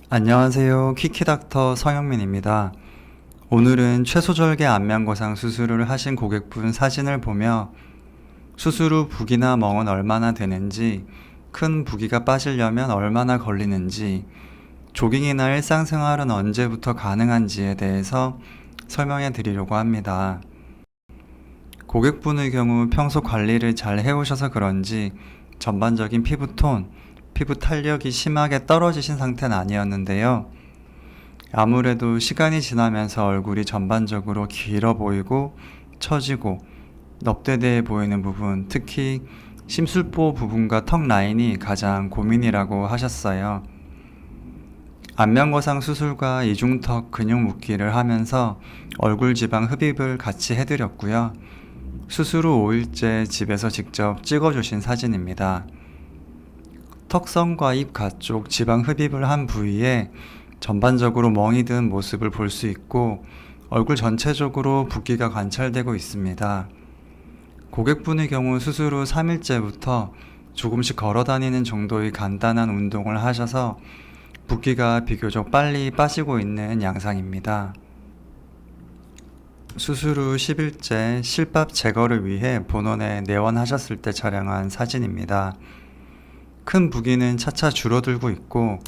안녕하세요. 키키닥터 서영민입니다. 오늘은 최소절개 안면거상 수술을 하신 고객분 사진을 보며 수술 후 부기나 멍은 얼마나 되는지, 큰 부기가 빠지려면 얼마나 걸리는지, 조깅이나 일상생활은 언제부터 가능한지에 대해서 설명해 드리려고 합니다. 고객분의 경우 평소 관리를 잘 해오셔서 그런지 전반적인 피부톤, 피부 탄력이 심하게 떨어지신 상태는 아니었는데요. 아무래도 시간이 지나면서 얼굴이 전반적으로 길어 보이고 처지고 넙대대해 보이는 부분, 특히 심술보 부분과 턱 라인이 가장 고민이라고 하셨어요. 안면거상 수술과 이중턱 근육 묶기를 하면서 얼굴 지방 흡입을 같이 해드렸고요. 수술 후 5일째 집에서 직접 찍어주신 사진입니다. 턱선과 입 가쪽 지방 흡입을 한 부위에 전반적으로 멍이 든 모습을 볼 수 있고 얼굴 전체적으로 붓기가 관찰되고 있습니다. 고객분의 경우 수술 후 3일째부터 조금씩 걸어 다니는 정도의 간단한 운동을 하셔서 붓기가 비교적 빨리 빠지고 있는 양상입니다. 수술 후 10일째 실밥 제거를 위해 본원에 내원하셨을 때 촬영한 사진입니다. 큰 부기는 차차 줄어들고 있고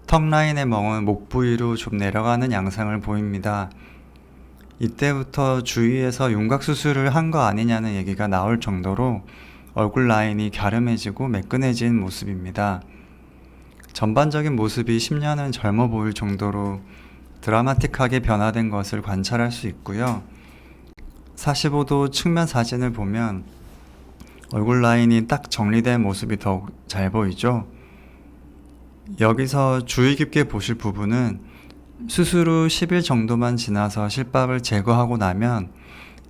턱 라인의 멍은 목 부위로 좀 내려가는 양상을 보입니다. 이때부터 주위에서 윤곽 수술을 한 거 아니냐는 얘기가 나올 정도로 얼굴 라인이 갸름해지고 매끈해진 모습입니다. 전반적인 모습이 10년은 젊어 보일 정도로 드라마틱하게 변화된 것을 관찰할 수 있고요. 45도 측면 사진을 보면 얼굴 라인이 딱 정리된 모습이 더욱 잘 보이죠? 여기서 주의 깊게 보실 부분은 수술 후 10일 정도만 지나서 실밥을 제거하고 나면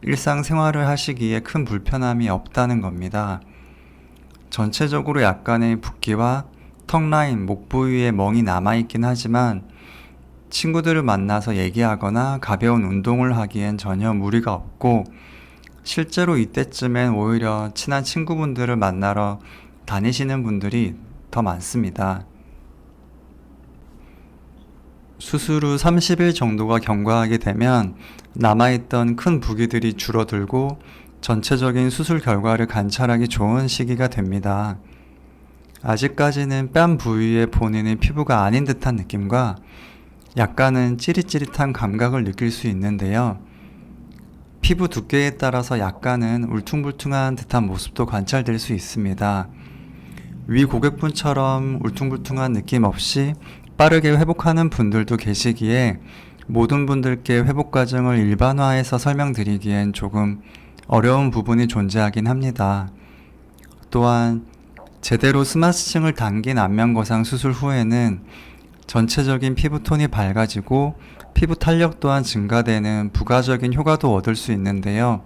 일상생활을 하시기에 큰 불편함이 없다는 겁니다. 전체적으로 약간의 붓기와 턱 라인, 목 부위에 멍이 남아있긴 하지만 친구들을 만나서 얘기하거나 가벼운 운동을 하기엔 전혀 무리가 없고 실제로 이때쯤엔 오히려 친한 친구분들을 만나러 다니시는 분들이 더 많습니다. 수술 후 30일 정도가 경과하게 되면 남아있던 큰 부기들이 줄어들고 전체적인 수술 결과를 관찰하기 좋은 시기가 됩니다. 아직까지는 뺨 부위에 본인의 피부가 아닌 듯한 느낌과 약간은 찌릿찌릿한 감각을 느낄 수 있는데요. 피부 두께에 따라서 약간은 울퉁불퉁한 듯한 모습도 관찰될 수 있습니다. 위 고객분처럼 울퉁불퉁한 느낌 없이 빠르게 회복하는 분들도 계시기에 모든 분들께 회복 과정을 일반화해서 설명드리기엔 조금 어려운 부분이 존재하긴 합니다. 또한 제대로 스마스층을 당긴 안면거상 수술 후에는 전체적인 피부톤이 밝아지고 피부 탄력 또한 증가되는 부가적인 효과도 얻을 수 있는데요.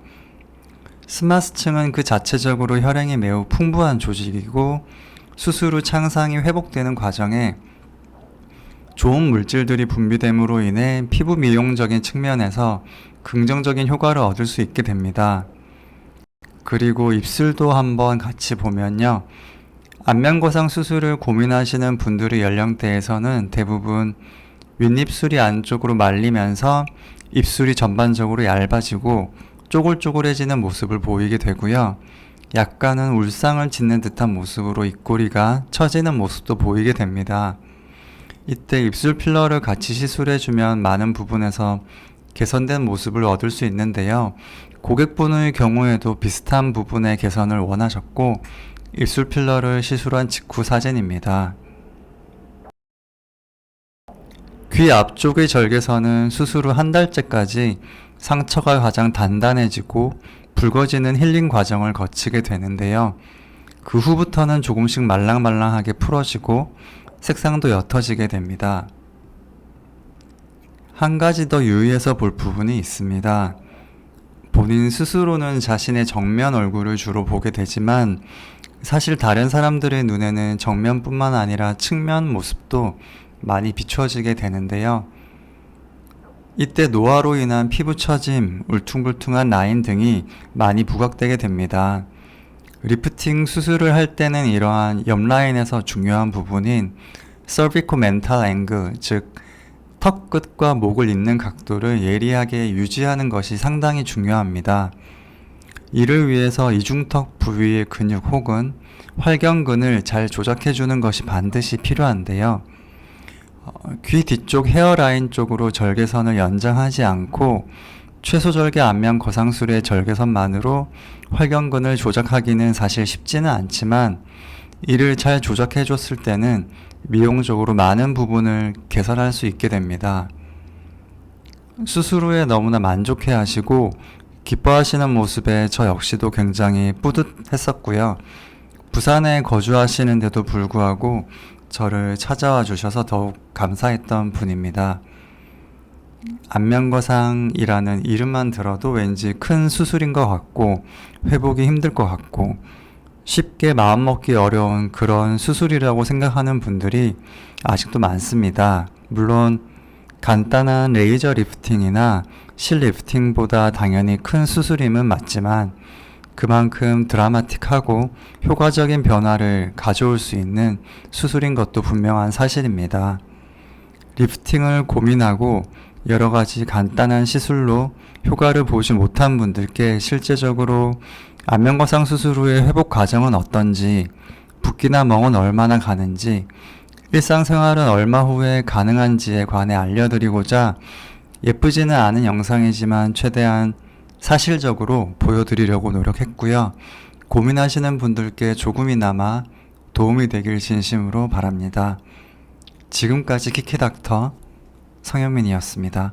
스마스층은 그 자체적으로 혈행이 매우 풍부한 조직이고 수술 후 창상이 회복되는 과정에 좋은 물질들이 분비됨으로 인해 피부 미용적인 측면에서 긍정적인 효과를 얻을 수 있게 됩니다. 그리고 입술도 한번 같이 보면요. 안면거상 수술을 고민하시는 분들의 연령대에서는 대부분 윗입술이 안쪽으로 말리면서 입술이 전반적으로 얇아지고 쪼글쪼글해지는 모습을 보이게 되고요. 약간은 울상을 짓는 듯한 모습으로 입꼬리가 처지는 모습도 보이게 됩니다. 이때 입술 필러를 같이 시술해주면 많은 부분에서 개선된 모습을 얻을 수 있는데요. 고객분의 경우에도 비슷한 부분의 개선을 원하셨고 입술 필러를 시술한 직후 사진입니다. 귀 앞쪽의 절개선은 수술 후 한 달째까지 상처가 가장 단단해지고 붉어지는 힐링 과정을 거치게 되는데요. 그 후부터는 조금씩 말랑말랑하게 풀어지고 색상도 옅어지게 됩니다. 한 가지 더 유의해서 볼 부분이 있습니다. 본인 스스로는 자신의 정면 얼굴을 주로 보게 되지만 사실 다른 사람들의 눈에는 정면뿐만 아니라 측면 모습도 많이 비춰지게 되는데요. 이때 노화로 인한 피부 처짐, 울퉁불퉁한 라인 등이 많이 부각되게 됩니다. 리프팅 수술을 할 때는 이러한 옆라인에서 중요한 부분인 cervicomental angle, 즉 턱 끝과 목을 잇는 각도를 예리하게 유지하는 것이 상당히 중요합니다. 이를 위해서 이중턱 부위의 근육 혹은 활경근을 잘 조작해주는 것이 반드시 필요한데요. 귀 뒤쪽 헤어라인 쪽으로 절개선을 연장하지 않고 최소절개 안면 거상술의 절개선만으로 활경근을 조작하기는 사실 쉽지는 않지만 이를 잘 조작해줬을 때는 미용적으로 많은 부분을 개선할 수 있게 됩니다. 수술 후에 너무나 만족해 하시고 기뻐하시는 모습에 저 역시도 굉장히 뿌듯했었고요. 부산에 거주하시는데도 불구하고 저를 찾아와 주셔서 더욱 감사했던 분입니다. 안면거상이라는 이름만 들어도 왠지 큰 수술인 것 같고 회복이 힘들 것 같고 쉽게 마음먹기 어려운 그런 수술이라고 생각하는 분들이 아직도 많습니다. 물론 간단한 레이저 리프팅이나 실 리프팅보다 당연히 큰 수술임은 맞지만 그만큼 드라마틱하고 효과적인 변화를 가져올 수 있는 수술인 것도 분명한 사실입니다. 리프팅을 고민하고 여러 가지 간단한 시술로 효과를 보지 못한 분들께 실제적으로 안면거상 수술 후의 회복 과정은 어떤지, 붓기나 멍은 얼마나 가는지, 일상생활은 얼마 후에 가능한지에 관해 알려드리고자 예쁘지는 않은 영상이지만 최대한 사실적으로 보여드리려고 노력했고요. 고민하시는 분들께 조금이나마 도움이 되길 진심으로 바랍니다. 지금까지 키키닥터 성현민이었습니다.